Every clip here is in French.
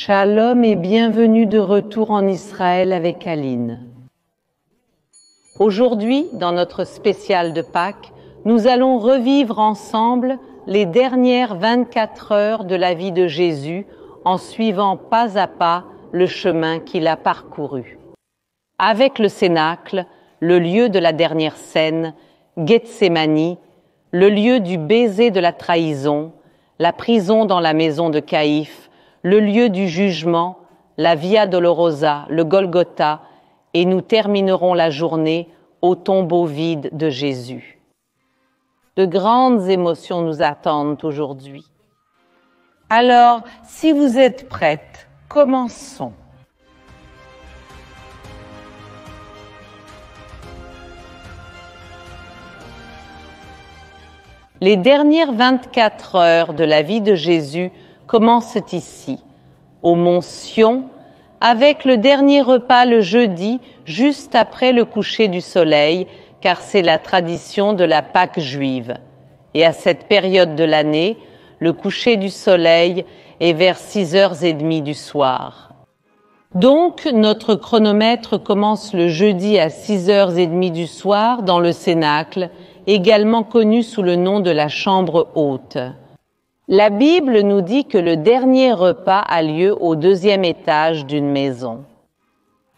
Shalom et bienvenue de retour en Israël avec Aline. Aujourd'hui, dans notre spécial de Pâques, nous allons revivre ensemble les dernières 24 heures de la vie de Jésus en suivant pas à pas le chemin qu'il a parcouru. Avec le Cénacle, le lieu de la dernière scène, Gethsémani, le lieu du baiser de la trahison, la prison dans la maison de Caïphe, le lieu du jugement, la Via Dolorosa, le Golgotha, et nous terminerons la journée au tombeau vide de Jésus. De grandes émotions nous attendent aujourd'hui. Alors, si vous êtes prêtes, commençons. Les dernières 24 heures de la vie de Jésus commencent ici, au mont Sion, avec le dernier repas le jeudi, juste après le coucher du soleil, car c'est la tradition de la Pâque juive. Et à cette période de l'année, le coucher du soleil est vers 6h30 du soir. Donc, notre chronomètre commence le jeudi à 6h30 du soir dans le Cénacle, également connu sous le nom de la chambre haute. La Bible nous dit que le dernier repas a lieu au 2e étage d'une maison.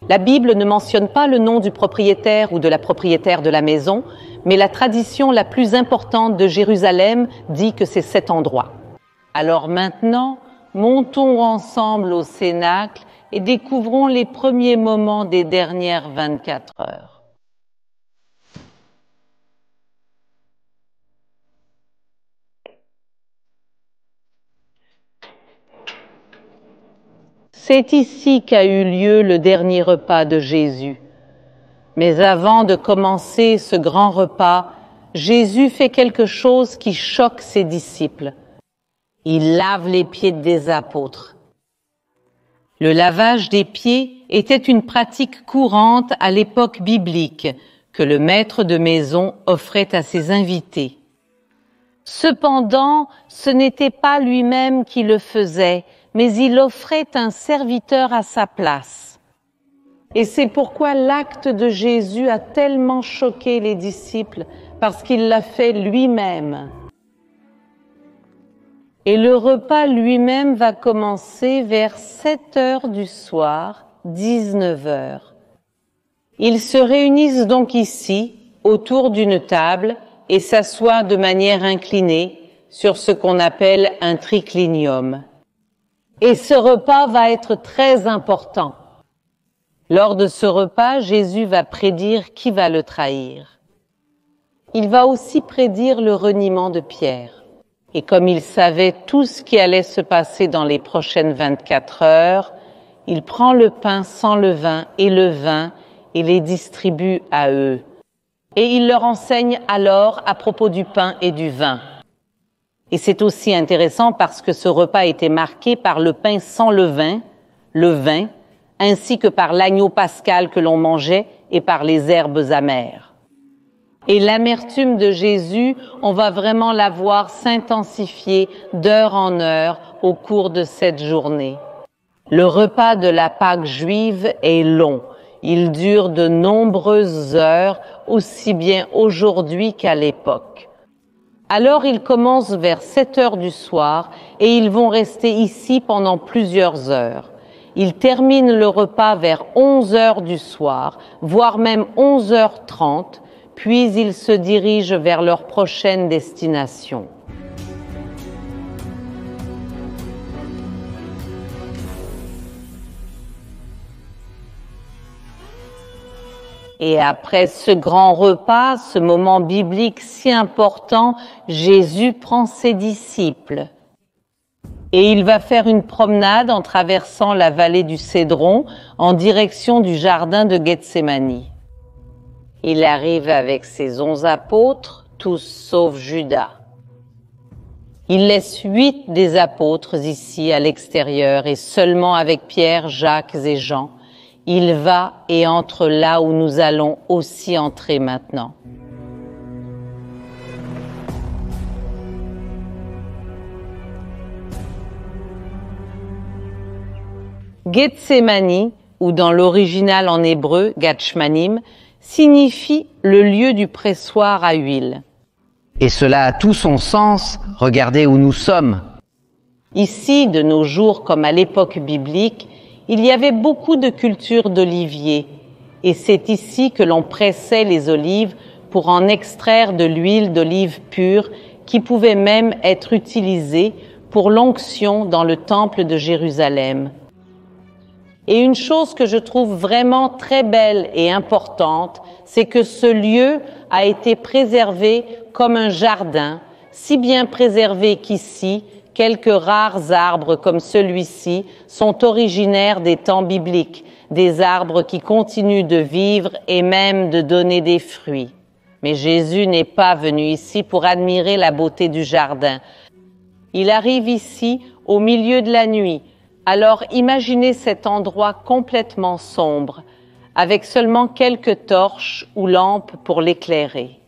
La Bible ne mentionne pas le nom du propriétaire ou de la propriétaire de la maison, mais la tradition la plus importante de Jérusalem dit que c'est cet endroit. Alors maintenant, montons ensemble au Cénacle et découvrons les premiers moments des dernières 24 heures. C'est ici qu'a eu lieu le dernier repas de Jésus. Mais avant de commencer ce grand repas, Jésus fait quelque chose qui choque ses disciples. Il lave les pieds des apôtres. Le lavage des pieds était une pratique courante à l'époque biblique que le maître de maison offrait à ses invités. Cependant, ce n'était pas lui-même qui le faisait, mais il offrait un serviteur à sa place. Et c'est pourquoi l'acte de Jésus a tellement choqué les disciples, parce qu'il l'a fait lui-même. Et le repas lui-même va commencer vers 7h du soir, 19h. Ils se réunissent donc ici, autour d'une table, et s'assoient de manière inclinée sur ce qu'on appelle un triclinium. Et ce repas va être très important. Lors de ce repas, Jésus va prédire qui va le trahir. Il va aussi prédire le reniement de Pierre. Et comme il savait tout ce qui allait se passer dans les prochaines 24 heures, il prend le pain sans levain et le vin et les distribue à eux. Et il leur enseigne alors à propos du pain et du vin. Et c'est aussi intéressant parce que ce repas était marqué par le pain sans levain, le vin, ainsi que par l'agneau pascal que l'on mangeait et par les herbes amères. Et l'amertume de Jésus, on va vraiment la voir s'intensifier d'heure en heure au cours de cette journée. Le repas de la Pâque juive est long. Il dure de nombreuses heures, aussi bien aujourd'hui qu'à l'époque. Alors ils commencent vers 7h du soir et ils vont rester ici pendant plusieurs heures. Ils terminent le repas vers 11h du soir, voire même 11h30, puis ils se dirigent vers leur prochaine destination. Et après ce grand repas, ce moment biblique si important, Jésus prend ses disciples. Et il va faire une promenade en traversant la vallée du Cédron en direction du jardin de Gethsémani. Il arrive avec ses 11 apôtres, tous sauf Judas. Il laisse 8 des apôtres ici à l'extérieur et seulement avec Pierre, Jacques et Jean. Il va et entre là où nous allons aussi entrer maintenant. Gethsémani, ou dans l'original en hébreu, Gatshmanim, signifie le lieu du pressoir à huile. Et cela a tout son sens, regardez où nous sommes. Ici, de nos jours comme à l'époque biblique, il y avait beaucoup de cultures d'oliviers, et c'est ici que l'on pressait les olives pour en extraire de l'huile d'olive pure qui pouvait même être utilisée pour l'onction dans le temple de Jérusalem. Et une chose que je trouve vraiment très belle et importante, c'est que ce lieu a été préservé comme un jardin, si bien préservé qu'ici, quelques rares arbres comme celui-ci sont originaires des temps bibliques, des arbres qui continuent de vivre et même de donner des fruits. Mais Jésus n'est pas venu ici pour admirer la beauté du jardin. Il arrive ici au milieu de la nuit. Alors imaginez cet endroit complètement sombre, avec seulement quelques torches ou lampes pour l'éclairer.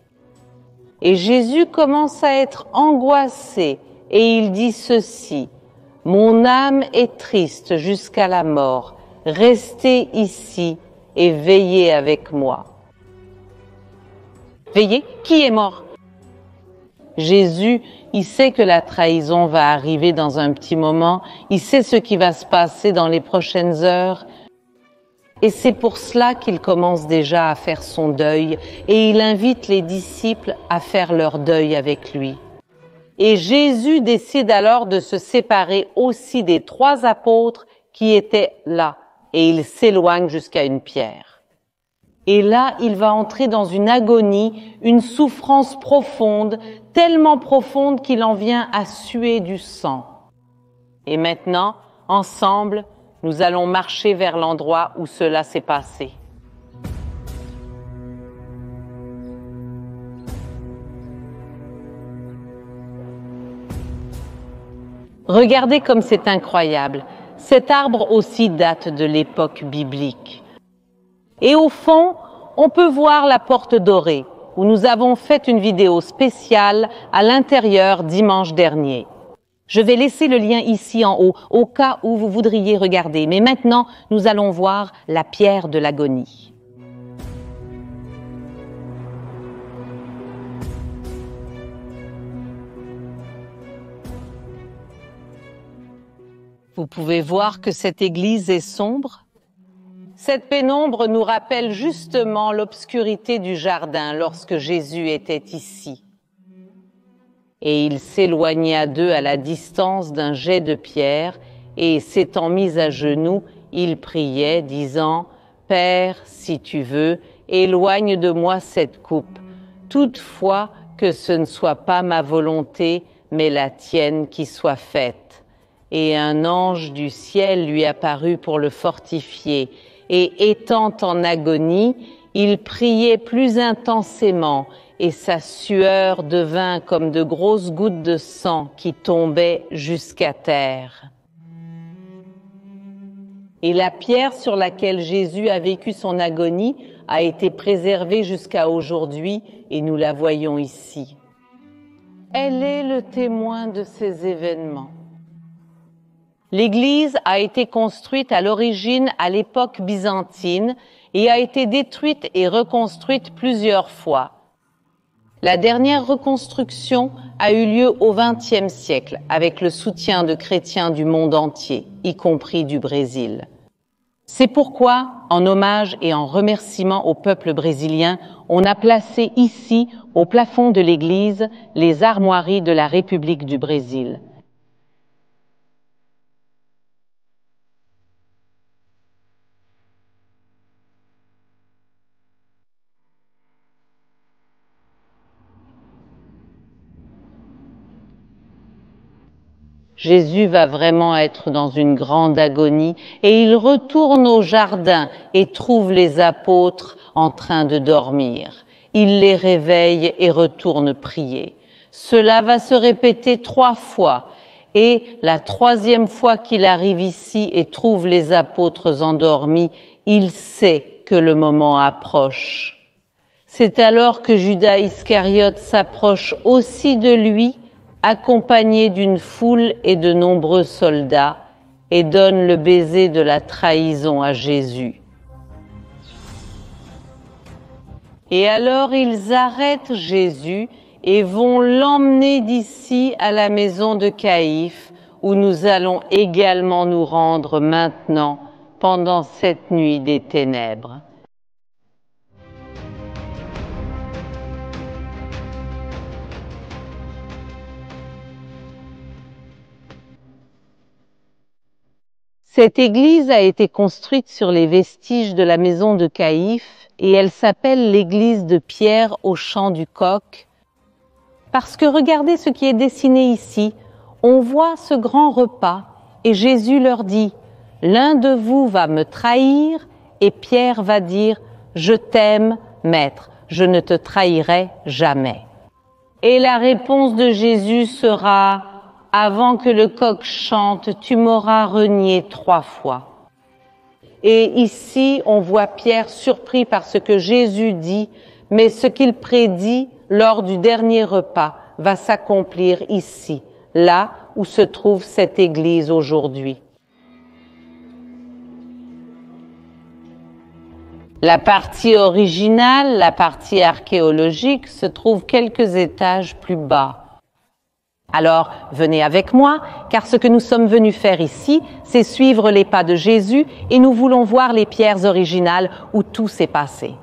Et Jésus commence à être angoissé et il dit ceci: « Mon âme est triste jusqu'à la mort, restez ici et veillez avec moi. » Veillez, qui est mort? Jésus, il sait que la trahison va arriver dans un petit moment, il sait ce qui va se passer dans les prochaines heures. Et c'est pour cela qu'il commence déjà à faire son deuil et il invite les disciples à faire leur deuil avec lui. Et Jésus décide alors de se séparer aussi des 3 apôtres qui étaient là et il s'éloigne jusqu'à une pierre. Et là, il va entrer dans une agonie, une souffrance profonde, tellement profonde qu'il en vient à suer du sang. Et maintenant, ensemble, nous allons marcher vers l'endroit où cela s'est passé. Regardez comme c'est incroyable. Cet arbre aussi date de l'époque biblique. Et au fond, on peut voir la porte dorée, où nous avons fait une vidéo spéciale à l'intérieur dimanche dernier. Je vais laisser le lien ici en haut, au cas où vous voudriez regarder. Mais maintenant, nous allons voir la pierre de l'agonie. Vous pouvez voir que cette église est sombre. Cette pénombre nous rappelle justement l'obscurité du jardin lorsque Jésus était ici. Et il s'éloignait à 2 à la distance d'un jet de pierre, et s'étant mis à genoux, il priait, disant « Père, si tu veux, éloigne de moi cette coupe, toutefois que ce ne soit pas ma volonté, mais la tienne qui soit faite. » Et un ange du ciel lui apparut pour le fortifier, et étant en agonie, il priait plus intensément, et sa sueur devint comme de grosses gouttes de sang qui tombaient jusqu'à terre. Et la pierre sur laquelle Jésus a vécu son agonie a été préservée jusqu'à aujourd'hui, et nous la voyons ici. Elle est le témoin de ces événements. L'église a été construite à l'origine à l'époque byzantine et a été détruite et reconstruite plusieurs fois. La dernière reconstruction a eu lieu au XXe siècle avec le soutien de chrétiens du monde entier, y compris du Brésil. C'est pourquoi, en hommage et en remerciement au peuple brésilien, on a placé ici, au plafond de l'église, les armoiries de la République du Brésil. Jésus va vraiment être dans une grande agonie et il retourne au jardin et trouve les apôtres en train de dormir. Il les réveille et retourne prier. Cela va se répéter 3 fois et la 3e fois qu'il arrive ici et trouve les apôtres endormis, il sait que le moment approche. C'est alors que Judas Iscariote s'approche aussi de lui, accompagné d'une foule et de nombreux soldats, et donne le baiser de la trahison à Jésus. Et alors ils arrêtent Jésus et vont l'emmener d'ici à la maison de Caïphe, où nous allons également nous rendre maintenant pendant cette nuit des ténèbres. Cette église a été construite sur les vestiges de la maison de Caïphe et elle s'appelle l'église de Pierre au champ du Coq. Parce que regardez ce qui est dessiné ici, on voit ce grand repas et Jésus leur dit « L'un de vous va me trahir » et Pierre va dire « Je t'aime, Maître, je ne te trahirai jamais ». Et la réponse de Jésus sera « Avant que le coq chante, tu m'auras renié 3 fois. » Et ici, on voit Pierre surpris par ce que Jésus dit, mais ce qu'il prédit lors du dernier repas va s'accomplir ici, là où se trouve cette église aujourd'hui. La partie originale, la partie archéologique, se trouve quelques étages plus bas. Alors, venez avec moi, car ce que nous sommes venus faire ici, c'est suivre les pas de Jésus et nous voulons voir les pierres originales où tout s'est passé.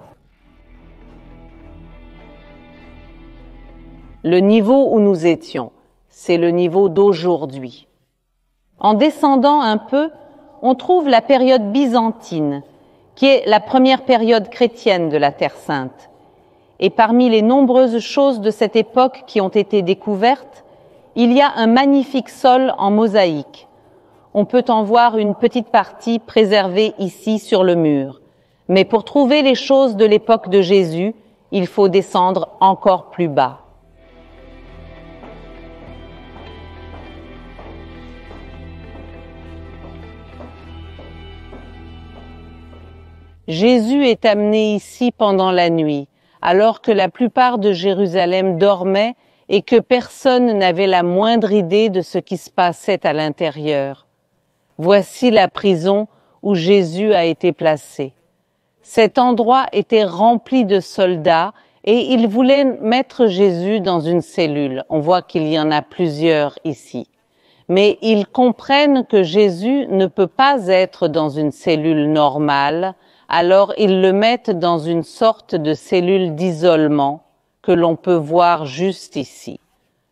Le niveau où nous étions, c'est le niveau d'aujourd'hui. En descendant un peu, on trouve la période byzantine, qui est la première période chrétienne de la Terre Sainte. Et parmi les nombreuses choses de cette époque qui ont été découvertes, il y a un magnifique sol en mosaïque. On peut en voir une petite partie préservée ici sur le mur. Mais pour trouver les choses de l'époque de Jésus, il faut descendre encore plus bas. Jésus est amené ici pendant la nuit, alors que la plupart de Jérusalem dormait et que personne n'avait la moindre idée de ce qui se passait à l'intérieur. Voici la prison où Jésus a été placé. Cet endroit était rempli de soldats et ils voulaient mettre Jésus dans une cellule. On voit qu'il y en a plusieurs ici. Mais ils comprennent que Jésus ne peut pas être dans une cellule normale, alors ils le mettent dans une sorte de cellule d'isolement que l'on peut voir juste ici.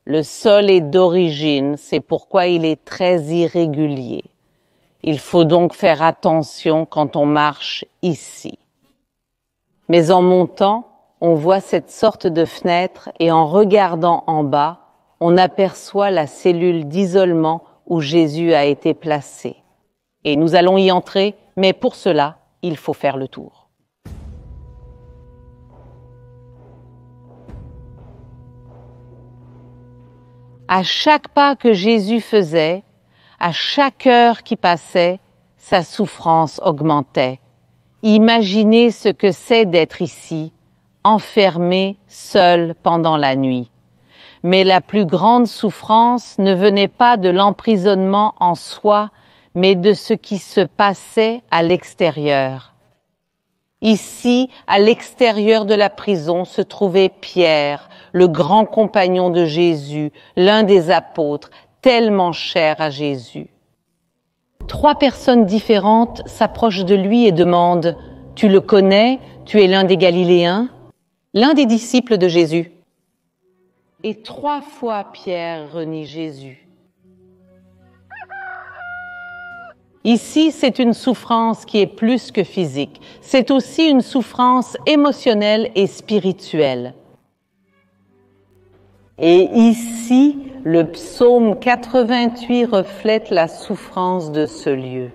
Le sol est d'origine, c'est pourquoi il est très irrégulier. Il faut donc faire attention quand on marche ici. Mais en montant, on voit cette sorte de fenêtre et en regardant en bas, on aperçoit la cellule d'isolement où Jésus a été placé. Et nous allons y entrer, mais pour cela, il faut faire le tour. À chaque pas que Jésus faisait, à chaque heure qui passait, sa souffrance augmentait. Imaginez ce que c'est d'être ici, enfermé, seul pendant la nuit. Mais la plus grande souffrance ne venait pas de l'emprisonnement en soi, mais de ce qui se passait à l'extérieur. Ici, à l'extérieur de la prison, se trouvait Pierre, le grand compagnon de Jésus, l'un des apôtres, tellement cher à Jésus. 3 personnes différentes s'approchent de lui et demandent « Tu le connais? Tu es l'un des Galiléens? L'un des disciples de Jésus ?» Et 3 fois Pierre renie Jésus. Ici, c'est une souffrance qui est plus que physique. C'est aussi une souffrance émotionnelle et spirituelle. Et ici, le psaume 88 reflète la souffrance de ce lieu.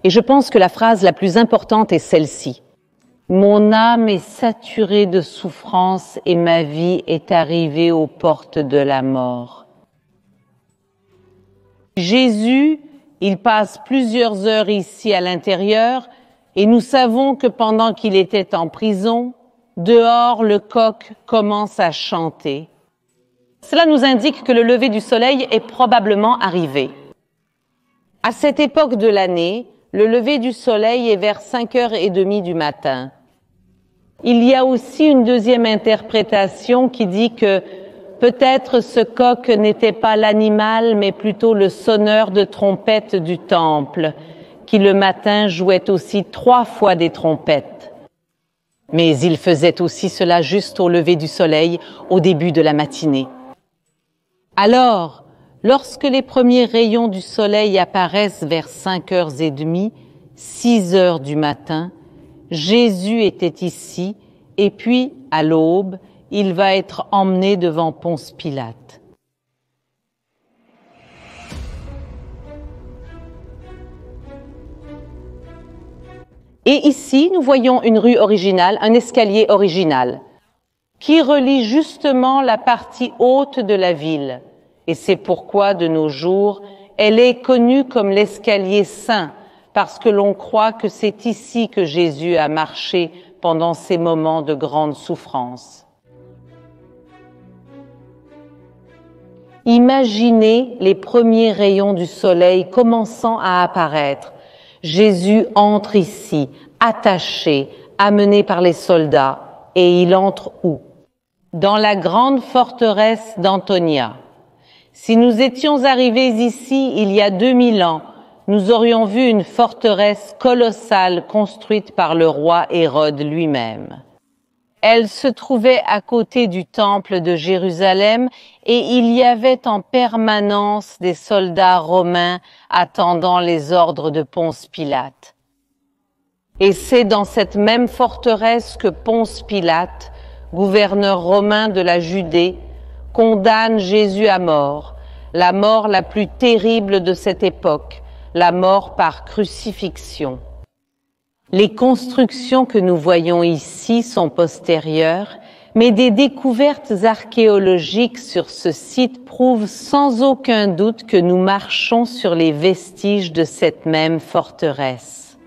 Et je pense que la phrase la plus importante est celle-ci. « Mon âme est saturée de souffrance et ma vie est arrivée aux portes de la mort. » Jésus, il passe plusieurs heures ici à l'intérieur et nous savons que pendant qu'il était en prison, dehors le coq commence à chanter. Cela nous indique que le lever du soleil est probablement arrivé. À cette époque de l'année, le lever du soleil est vers 5h30 du matin. Il y a aussi une deuxième interprétation qui dit que peut-être ce coq n'était pas l'animal, mais plutôt le sonneur de trompette du temple, qui le matin jouait aussi 3 fois des trompettes. Mais il faisait aussi cela juste au lever du soleil, au début de la matinée. Alors, lorsque les premiers rayons du soleil apparaissent vers 5h30, 6h du matin, Jésus était ici, et puis, à l'aube, il va être emmené devant Ponce Pilate. Et ici, nous voyons une rue originale, un escalier original, qui relie justement la partie haute de la ville. Et c'est pourquoi, de nos jours, elle est connue comme l'escalier saint, parce que l'on croit que c'est ici que Jésus a marché pendant ces moments de grande souffrance. Imaginez les premiers rayons du soleil commençant à apparaître. Jésus entre ici, attaché, amené par les soldats, et il entre où? Dans la grande forteresse d'Antonia. Si nous étions arrivés ici il y a 2000 ans, nous aurions vu une forteresse colossale construite par le roi Hérode lui-même. Elle se trouvait à côté du temple de Jérusalem et il y avait en permanence des soldats romains attendant les ordres de Ponce Pilate. Et c'est dans cette même forteresse que Ponce Pilate, gouverneur romain de la Judée, condamne Jésus à mort, la mort la plus terrible de cette époque, la mort par crucifixion. Les constructions que nous voyons ici sont postérieures, mais des découvertes archéologiques sur ce site prouvent sans aucun doute que nous marchons sur les vestiges de cette même forteresse.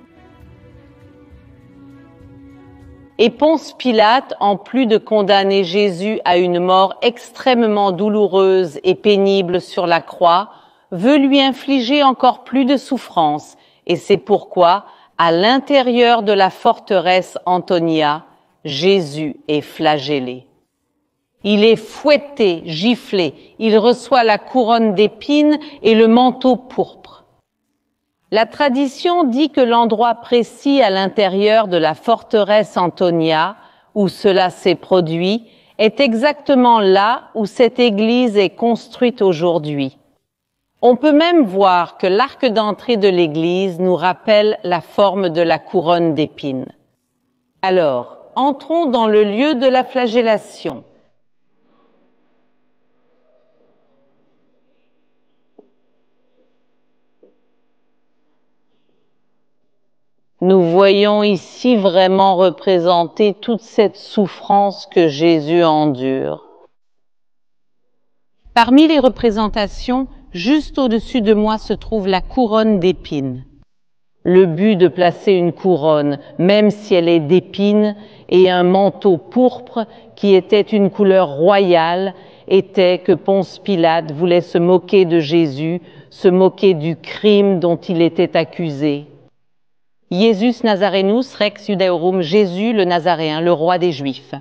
Et Ponce Pilate, en plus de condamner Jésus à une mort extrêmement douloureuse et pénible sur la croix, veut lui infliger encore plus de souffrance, et c'est pourquoi, à l'intérieur de la forteresse Antonia, Jésus est flagellé. Il est fouetté, giflé, il reçoit la couronne d'épines et le manteau pourpre. La tradition dit que l'endroit précis à l'intérieur de la forteresse Antonia, où cela s'est produit, est exactement là où cette église est construite aujourd'hui. On peut même voir que l'arc d'entrée de l'église nous rappelle la forme de la couronne d'épines. Alors, entrons dans le lieu de la flagellation. Nous voyons ici vraiment représenter toute cette souffrance que Jésus endure. Parmi les représentations, juste au-dessus de moi se trouve la couronne d'épines. Le but de placer une couronne, même si elle est d'épines, et un manteau pourpre qui était une couleur royale, était que Ponce Pilate voulait se moquer de Jésus, se moquer du crime dont il était accusé. Jesus Nazarenus Rex Judaeorum, Jésus le Nazaréen, le roi des Juifs.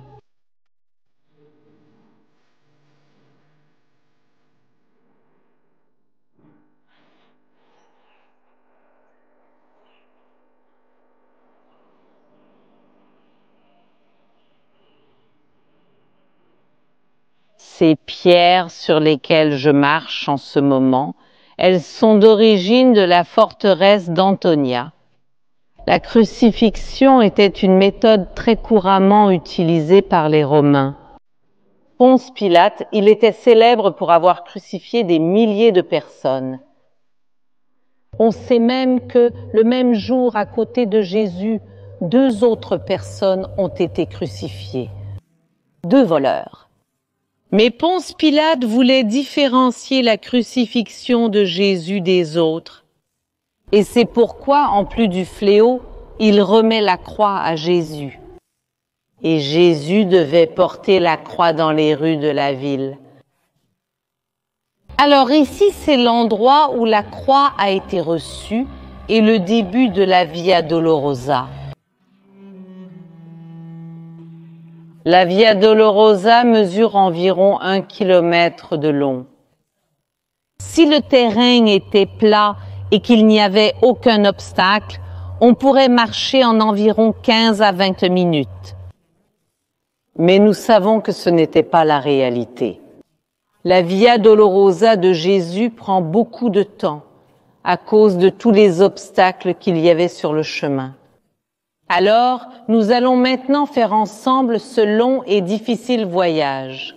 Ces pierres sur lesquelles je marche en ce moment, elles sont d'origine de la forteresse d'Antonia. La crucifixion était une méthode très couramment utilisée par les Romains. Ponce Pilate, il était célèbre pour avoir crucifié des milliers de personnes. On sait même que le même jour, à côté de Jésus, 2 autres personnes ont été crucifiées. 2 voleurs. Mais Ponce Pilate voulait différencier la crucifixion de Jésus des autres. Et c'est pourquoi, en plus du fléau, il remet la croix à Jésus. Et Jésus devait porter la croix dans les rues de la ville. Alors ici, c'est l'endroit où la croix a été reçue et le début de la Via Dolorosa. La Via Dolorosa mesure environ 1 kilomètre de long. Si le terrain était plat et qu'il n'y avait aucun obstacle, on pourrait marcher en environ 15 à 20 minutes. Mais nous savons que ce n'était pas la réalité. La Via Dolorosa de Jésus prend beaucoup de temps à cause de tous les obstacles qu'il y avait sur le chemin. Alors, nous allons maintenant faire ensemble ce long et difficile voyage.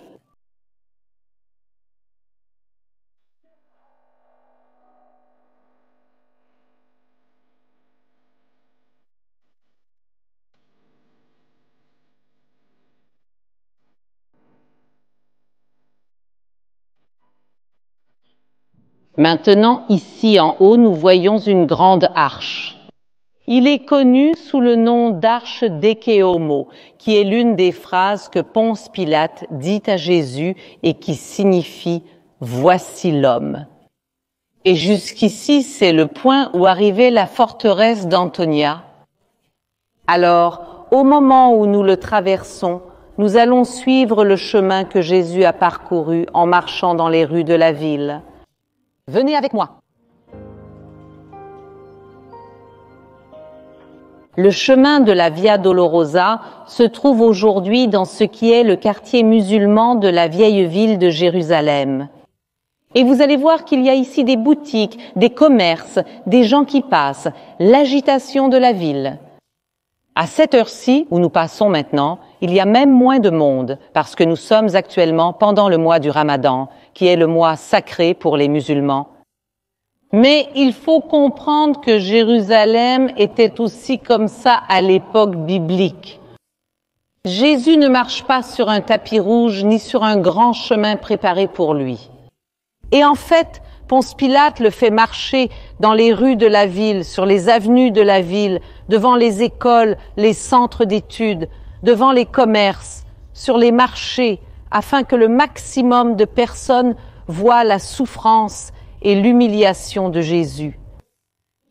Maintenant, ici en haut, nous voyons une grande arche. Il est connu sous le nom d'arche d'Eke-Homo, qui est l'une des phrases que Ponce Pilate dit à Jésus et qui signifie « Voici l'homme ». Et jusqu'ici, c'est le point où arrivait la forteresse d'Antonia. Alors, au moment où nous le traversons, nous allons suivre le chemin que Jésus a parcouru en marchant dans les rues de la ville. Venez avec moi. Le chemin de la Via Dolorosa se trouve aujourd'hui dans ce qui est le quartier musulman de la vieille ville de Jérusalem. Et vous allez voir qu'il y a ici des boutiques, des commerces, des gens qui passent, l'agitation de la ville. À cette heure-ci, où nous passons maintenant, il y a même moins de monde, parce que nous sommes actuellement pendant le mois du Ramadan, qui est le mois sacré pour les musulmans. Mais il faut comprendre que Jérusalem était aussi comme ça à l'époque biblique. Jésus ne marche pas sur un tapis rouge ni sur un grand chemin préparé pour lui. Et en fait, Ponce Pilate le fait marcher dans les rues de la ville, sur les avenues de la ville, devant les écoles, les centres d'études, devant les commerces, sur les marchés, afin que le maximum de personnes voient la souffrance et l'humiliation de Jésus.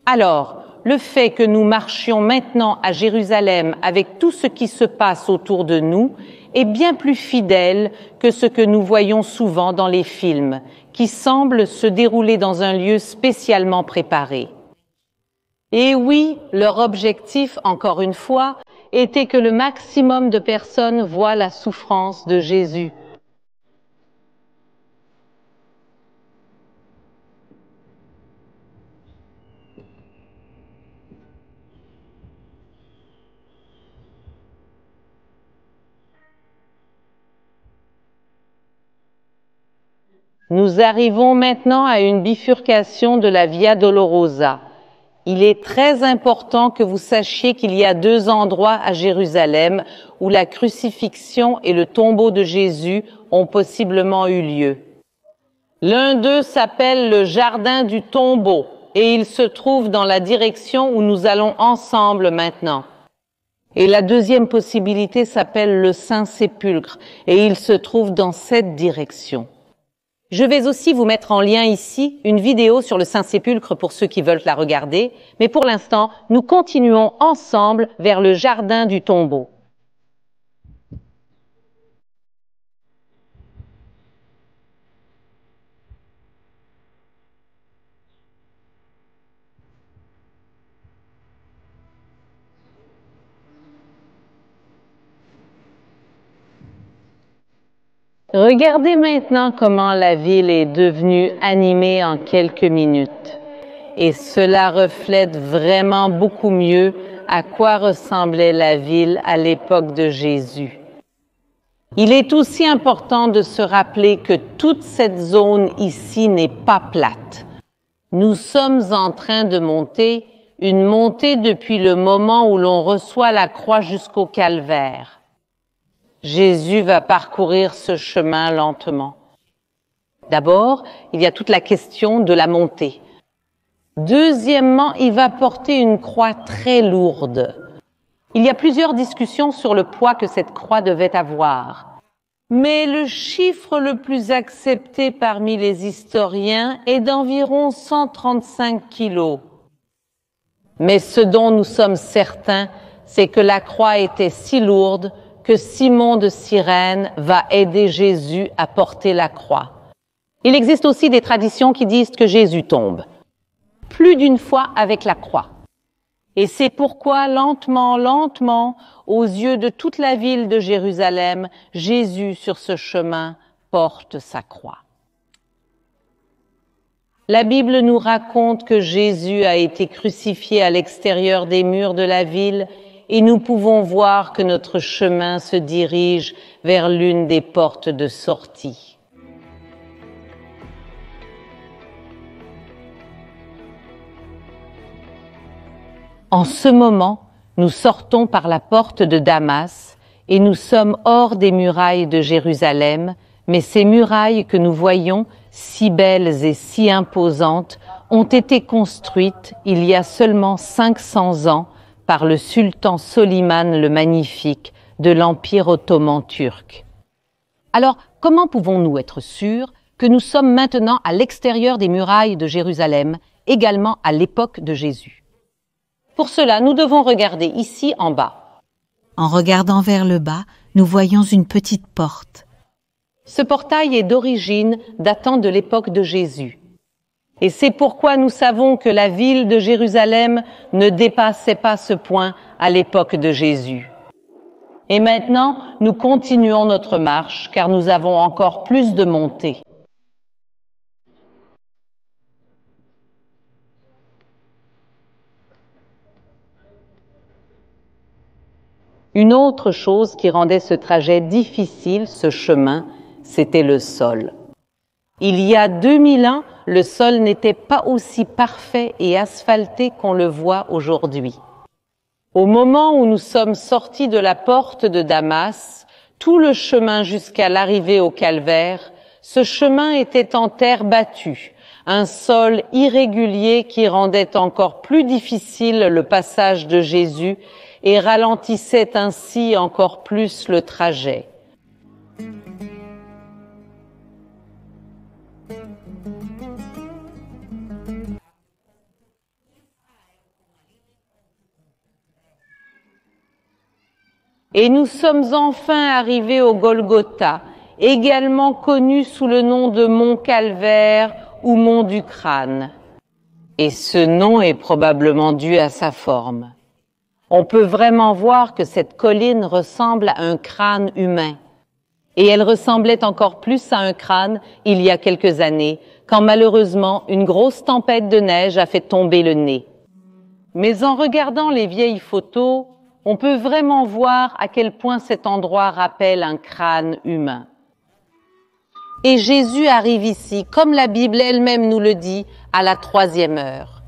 Alors, le fait que nous marchions maintenant à Jérusalem avec tout ce qui se passe autour de nous est bien plus fidèle que ce que nous voyons souvent dans les films, qui semblent se dérouler dans un lieu spécialement préparé. Et oui, leur objectif, encore une fois, était que le maximum de personnes voient la souffrance de Jésus. Nous arrivons maintenant à une bifurcation de la Via Dolorosa. Il est très important que vous sachiez qu'il y a 2 endroits à Jérusalem où la crucifixion et le tombeau de Jésus ont possiblement eu lieu. L'un d'eux s'appelle le Jardin du Tombeau et il se trouve dans la direction où nous allons ensemble maintenant. Et la deuxième possibilité s'appelle le Saint-Sépulcre et il se trouve dans cette direction. Je vais aussi vous mettre en lien ici une vidéo sur le Saint-Sépulcre pour ceux qui veulent la regarder, mais pour l'instant, nous continuons ensemble vers le Jardin du Tombeau. Regardez maintenant comment la ville est devenue animée en quelques minutes. Et cela reflète vraiment beaucoup mieux à quoi ressemblait la ville à l'époque de Jésus. Il est aussi important de se rappeler que toute cette zone ici n'est pas plate. Nous sommes en train de monter, une montée depuis le moment où l'on reçoit la croix jusqu'au calvaire. Jésus va parcourir ce chemin lentement. D'abord, il y a toute la question de la montée. Deuxièmement, il va porter une croix très lourde. Il y a plusieurs discussions sur le poids que cette croix devait avoir. Mais le chiffre le plus accepté parmi les historiens est d'environ 135 kilos. Mais ce dont nous sommes certains, c'est que la croix était si lourde que Simon de Cyrène va aider Jésus à porter la croix. Il existe aussi des traditions qui disent que Jésus tombe, plus d'une fois avec la croix. Et c'est pourquoi, lentement, lentement, aux yeux de toute la ville de Jérusalem, Jésus, sur ce chemin, porte sa croix. La Bible nous raconte que Jésus a été crucifié à l'extérieur des murs de la ville et nous pouvons voir que notre chemin se dirige vers l'une des portes de sortie. En ce moment, nous sortons par la porte de Damas et nous sommes hors des murailles de Jérusalem, mais ces murailles que nous voyons, si belles et si imposantes, ont été construites il y a seulement 500 ans par le sultan Soliman le Magnifique de l'Empire ottoman turc. Alors, comment pouvons-nous être sûrs que nous sommes maintenant à l'extérieur des murailles de Jérusalem, également à l'époque de Jésus ? Pour cela, nous devons regarder ici en bas. En regardant vers le bas, nous voyons une petite porte. Ce portail est d'origine datant de l'époque de Jésus. Et c'est pourquoi nous savons que la ville de Jérusalem ne dépassait pas ce point à l'époque de Jésus. Et maintenant, nous continuons notre marche car nous avons encore plus de montées. Une autre chose qui rendait ce trajet difficile, ce chemin, c'était le sol. Il y a 2000 ans, le sol n'était pas aussi parfait et asphalté qu'on le voit aujourd'hui. Au moment où nous sommes sortis de la porte de Damas, tout le chemin jusqu'à l'arrivée au calvaire, ce chemin était en terre battue, un sol irrégulier qui rendait encore plus difficile le passage de Jésus et ralentissait ainsi encore plus le trajet. Et nous sommes enfin arrivés au Golgotha, également connu sous le nom de Mont Calvaire ou Mont du Crâne. Et ce nom est probablement dû à sa forme. On peut vraiment voir que cette colline ressemble à un crâne humain. Et elle ressemblait encore plus à un crâne il y a quelques années, quand malheureusement une grosse tempête de neige a fait tomber le nez. Mais en regardant les vieilles photos, on peut vraiment voir à quel point cet endroit rappelle un crâne humain. Et Jésus arrive ici, comme la Bible elle-même nous le dit, à la 3e heure.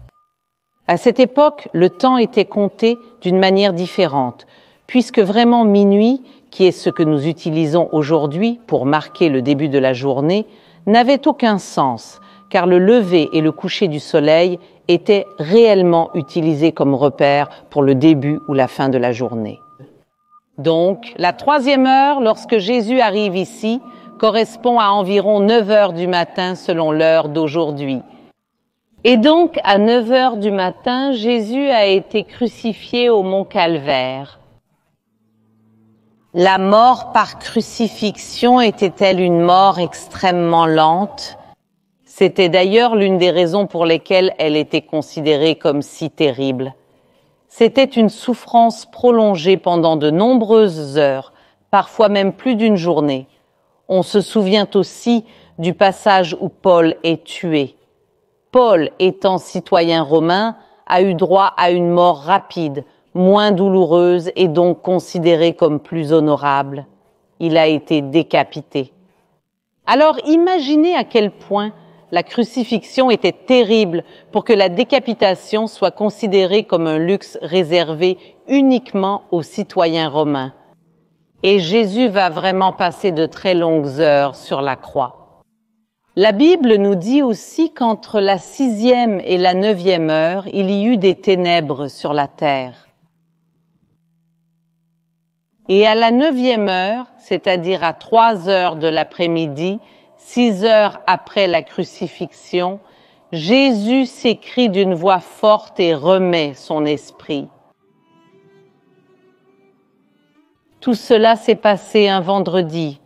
À cette époque, le temps était compté d'une manière différente, puisque vraiment minuit, qui est ce que nous utilisons aujourd'hui pour marquer le début de la journée, n'avait aucun sens, car le lever et le coucher du soleil étaient réellement utilisés comme repères pour le début ou la fin de la journée. Donc, la 3e heure, lorsque Jésus arrive ici, correspond à environ 9 heures du matin selon l'heure d'aujourd'hui. Et donc, à 9 heures du matin, Jésus a été crucifié au Mont Calvaire. La mort par crucifixion était-elle une mort extrêmement lente ? C'était d'ailleurs l'une des raisons pour lesquelles elle était considérée comme si terrible. C'était une souffrance prolongée pendant de nombreuses heures, parfois même plus d'une journée. On se souvient aussi du passage où Paul est tué. Paul, étant citoyen romain, a eu droit à une mort rapide, moins douloureuse et donc considérée comme plus honorable. Il a été décapité. Alors imaginez à quel point la crucifixion était terrible pour que la décapitation soit considérée comme un luxe réservé uniquement aux citoyens romains. Et Jésus va vraiment passer de très longues heures sur la croix. La Bible nous dit aussi qu'entre la 6e et la 9e heure, il y eut des ténèbres sur la terre. Et à la 9e heure, c'est-à-dire à 3 heures de l'après-midi, 6 heures après la crucifixion, Jésus s'écrie d'une voix forte et remet son esprit. Tout cela s'est passé un vendredi,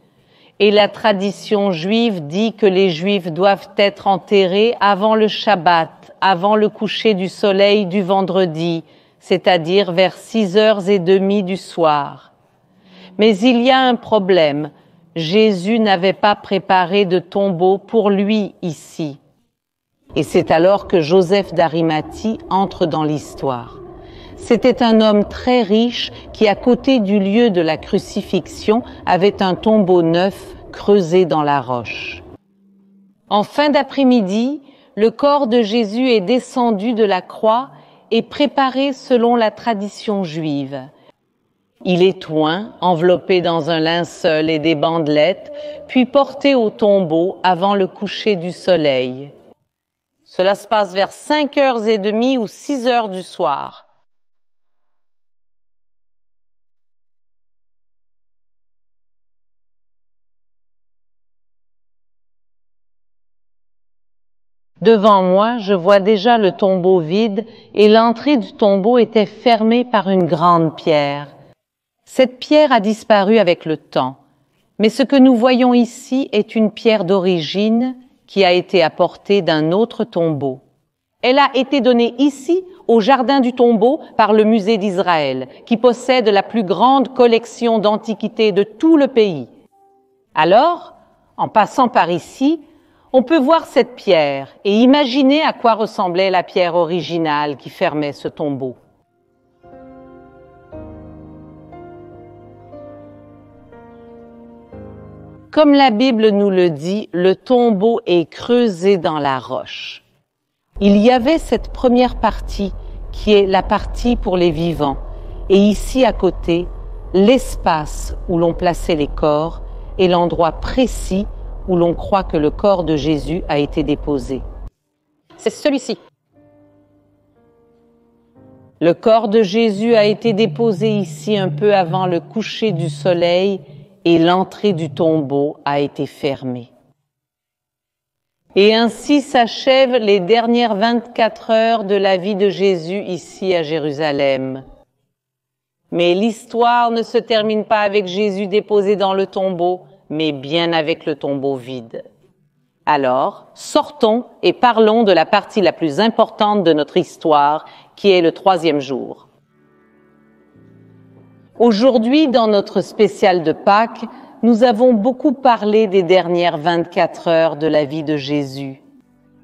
et la tradition juive dit que les Juifs doivent être enterrés avant le Shabbat, avant le coucher du soleil du vendredi, c'est-à-dire vers 6h30 du soir. Mais il y a un problème. Jésus n'avait pas préparé de tombeau pour lui ici. Et c'est alors que Joseph d'Arimathie entre dans l'histoire. C'était un homme très riche qui, à côté du lieu de la crucifixion, avait un tombeau neuf creusé dans la roche. En fin d'après-midi, le corps de Jésus est descendu de la croix et préparé selon la tradition juive. Il est oint, enveloppé dans un linceul et des bandelettes, puis porté au tombeau avant le coucher du soleil. Cela se passe vers 5h30 ou 6 heures du soir. Devant moi, je vois déjà le tombeau vide et l'entrée du tombeau était fermée par une grande pierre. Cette pierre a disparu avec le temps, mais ce que nous voyons ici est une pierre d'origine qui a été apportée d'un autre tombeau. Elle a été donnée ici, au jardin du tombeau, par le musée d'Israël, qui possède la plus grande collection d'antiquités de tout le pays. Alors, en passant par ici, on peut voir cette pierre et imaginer à quoi ressemblait la pierre originale qui fermait ce tombeau. Comme la Bible nous le dit, le tombeau est creusé dans la roche. Il y avait cette première partie qui est la partie pour les vivants et ici à côté, l'espace où l'on plaçait les corps et l'endroit précis où l'on croit que le corps de Jésus a été déposé. C'est celui-ci. Le corps de Jésus a été déposé ici un peu avant le coucher du soleil et l'entrée du tombeau a été fermée. Et ainsi s'achèvent les dernières 24 heures de la vie de Jésus ici à Jérusalem. Mais l'histoire ne se termine pas avec Jésus déposé dans le tombeau, mais bien avec le tombeau vide. Alors, sortons et parlons de la partie la plus importante de notre histoire, qui est le 3e jour. Aujourd'hui, dans notre spécial de Pâques, nous avons beaucoup parlé des dernières 24 heures de la vie de Jésus,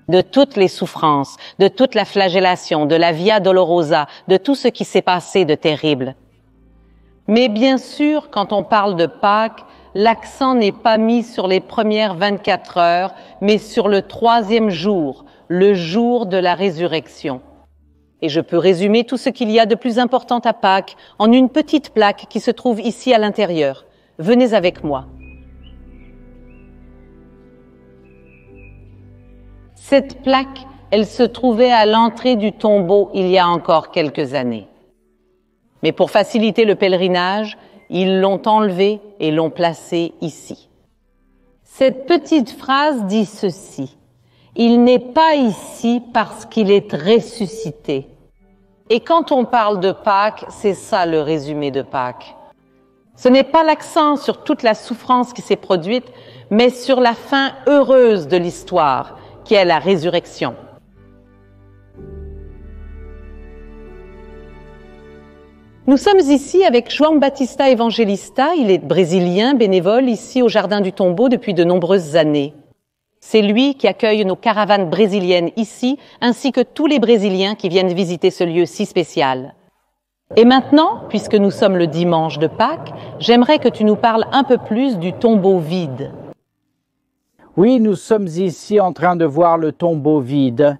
de toutes les souffrances, de toute la flagellation, de la Via Dolorosa, de tout ce qui s'est passé de terrible. Mais bien sûr, quand on parle de Pâques, l'accent n'est pas mis sur les premières 24 heures, mais sur le 3e jour, le jour de la résurrection. Et je peux résumer tout ce qu'il y a de plus important à Pâques en une petite plaque qui se trouve ici à l'intérieur. Venez avec moi. Cette plaque, elle se trouvait à l'entrée du tombeau il y a encore quelques années. Mais pour faciliter le pèlerinage, ils l'ont enlevée et l'ont placée ici. Cette petite phrase dit ceci: « Il n'est pas ici parce qu'il est ressuscité ». Et quand on parle de Pâques, c'est ça le résumé de Pâques. Ce n'est pas l'accent sur toute la souffrance qui s'est produite, mais sur la fin heureuse de l'histoire, qui est la résurrection. Nous sommes ici avec João Batista Evangelista. Il est brésilien, bénévole ici au Jardin du Tombeau depuis de nombreuses années. C'est lui qui accueille nos caravanes brésiliennes ici, ainsi que tous les Brésiliens qui viennent visiter ce lieu si spécial. Et maintenant, puisque nous sommes le dimanche de Pâques, j'aimerais que tu nous parles un peu plus du tombeau vide. Oui, nous sommes ici en train de voir le tombeau vide.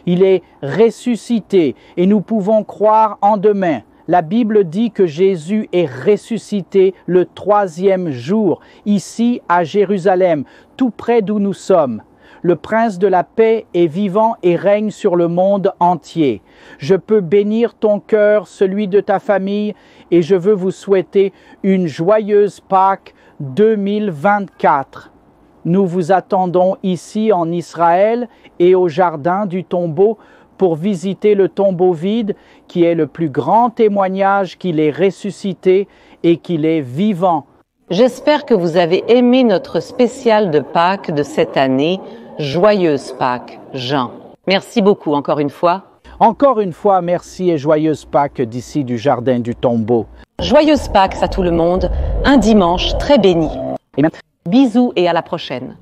Il est ressuscité et nous pouvons croire en demain. La Bible dit que Jésus est ressuscité le 3e jour, ici à Jérusalem, tout près d'où nous sommes. le prince de la paix est vivant et règne sur le monde entier. Je peux bénir ton cœur, celui de ta famille, et je veux vous souhaiter une joyeuse Pâques 2024. Nous vous attendons ici en Israël et au jardin du tombeau pour visiter le tombeau vide qui est le plus grand témoignage qu'il est ressuscité et qu'il est vivant. J'espère que vous avez aimé notre spécial de Pâques de cette année. Joyeuse Pâques, Jean. Merci beaucoup encore une fois. Encore une fois, merci et joyeuse Pâques d'ici du jardin du tombeau. Joyeuse Pâques à tout le monde. Un dimanche très béni. Bisous et à la prochaine.